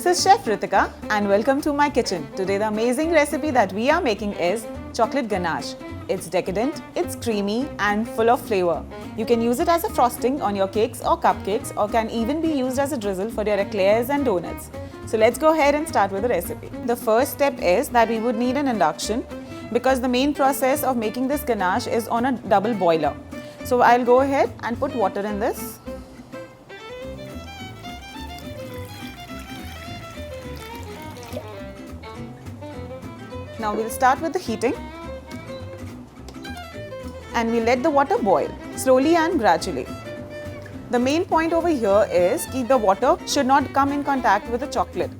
is Chef Ritika and welcome to my kitchen. Today the amazing recipe that we are making is chocolate ganache. It's decadent, it's creamy and full of flavor. You can use it as a frosting on your cakes or cupcakes or can even be used as a drizzle for your eclairs and donuts. So let's go ahead and start with the recipe. The first step is that we would need an induction because the main process of making this ganache is on a double boiler. So I'll go ahead and put water in this. Now we'll start with the heating and we'll let the water boil slowly and gradually. The main point over here is that the water should not come in contact with the chocolate.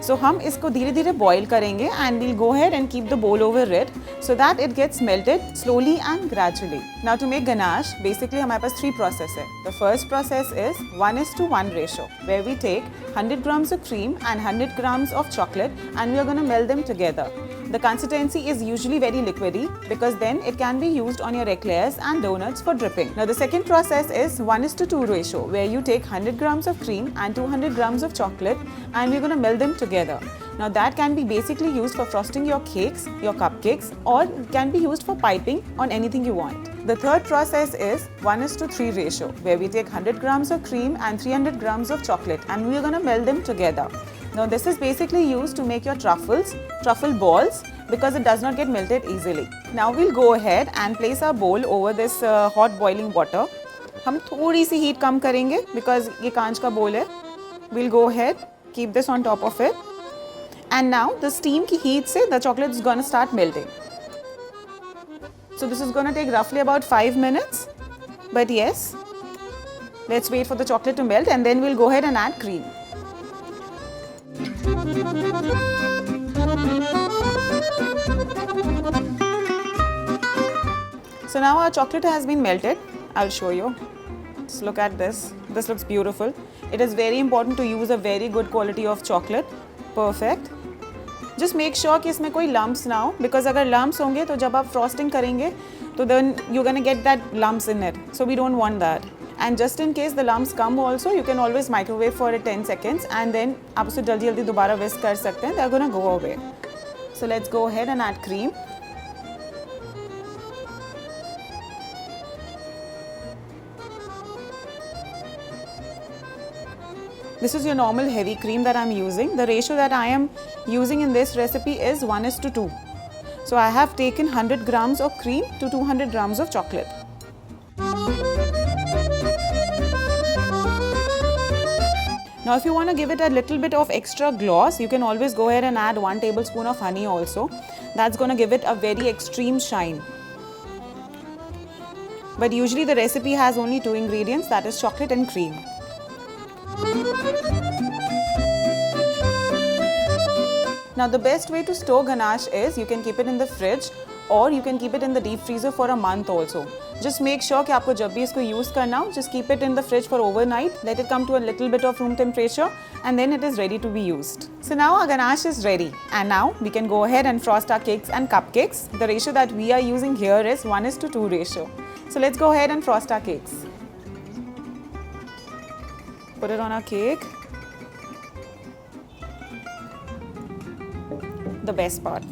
So हम इसको धीरे-धीरे boil करेंगे and we'll go ahead and keep the bowl over it so that it gets melted slowly and gradually. Now to make ganache, basically हमारे पास 3 processes है. The first process is 1:1 ratio where we take 100 grams of cream and 100 grams of chocolate and we are going to melt them together. The consistency is usually very liquidy because then it can be used on your eclairs and donuts for dripping. Now the second process is 1:2 ratio where you take 100 grams of cream and 200 grams of chocolate and we're going to melt them together. Now that can be basically used for frosting your cakes, your cupcakes or can be used for piping on anything you want. The third process is 1:3 ratio where we take 100 grams of cream and 300 grams of chocolate and we're going to melt them together. Now this is basically used to make your truffle balls because it does not get melted easily. Now we'll go ahead and place our bowl over this hot boiling water. हम थोड़ी सी heat कम करेंगे because ये कांच का bowl है. We'll go ahead, keep this on top of it. And now the steam की heat से the chocolate is going to start melting. So this is going to take roughly about 5 minutes. But yes, let's wait for the chocolate to melt and then we'll go ahead and add cream. So now our chocolate has been melted. I'll show you. Just look at this. This looks beautiful. It is very important to use a very good quality of chocolate. Perfect. Just make sure कि इसमें कोई lumps ना हो because अगर lumps होंगे तो जब आप frosting करेंगे तो then you're gonna get that lumps in it. So we don't want that. And just in case the lumps come also, you can always microwave for 10 seconds and then आप उसे जल्दी-जल्दी दोबारा whisk कर सकते हैं. They're gonna go away. So let's go ahead and add cream. This is your normal heavy cream that I'm using. The ratio that I am using in this recipe is 1:2. So I have taken 100 grams of cream to 200 grams of chocolate. Now if you want to give it a little bit of extra gloss, you can always go ahead and add 1 tablespoon of honey also. That's going to give it a very extreme shine. But usually the recipe has only 2 ingredients, that is chocolate and cream. Now the best way to store ganache is you can keep it in the fridge or you can keep it in the deep freezer for a month also. Just make sure कि आपको जब भी इसको use करना हो, just keep it in the fridge for overnight. Let it come to a little bit of room temperature and then it is ready to be used. So now our ganache is ready and now we can go ahead and frost our cakes and cupcakes. The ratio that we are using here is 1:2 ratio. So let's go ahead and frost our cakes. Put it on our cake. The best part.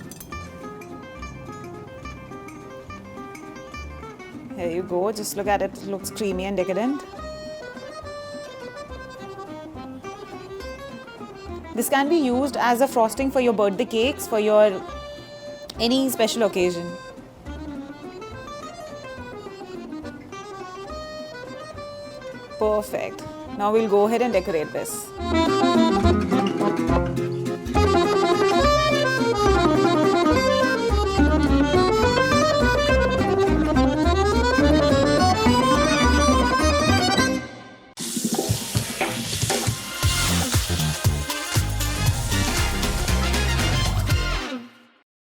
Here you go, just look at it, it looks creamy and decadent. This can be used as a frosting for your birthday cakes, for your any special occasion. Perfect. Now we'll go ahead and decorate this.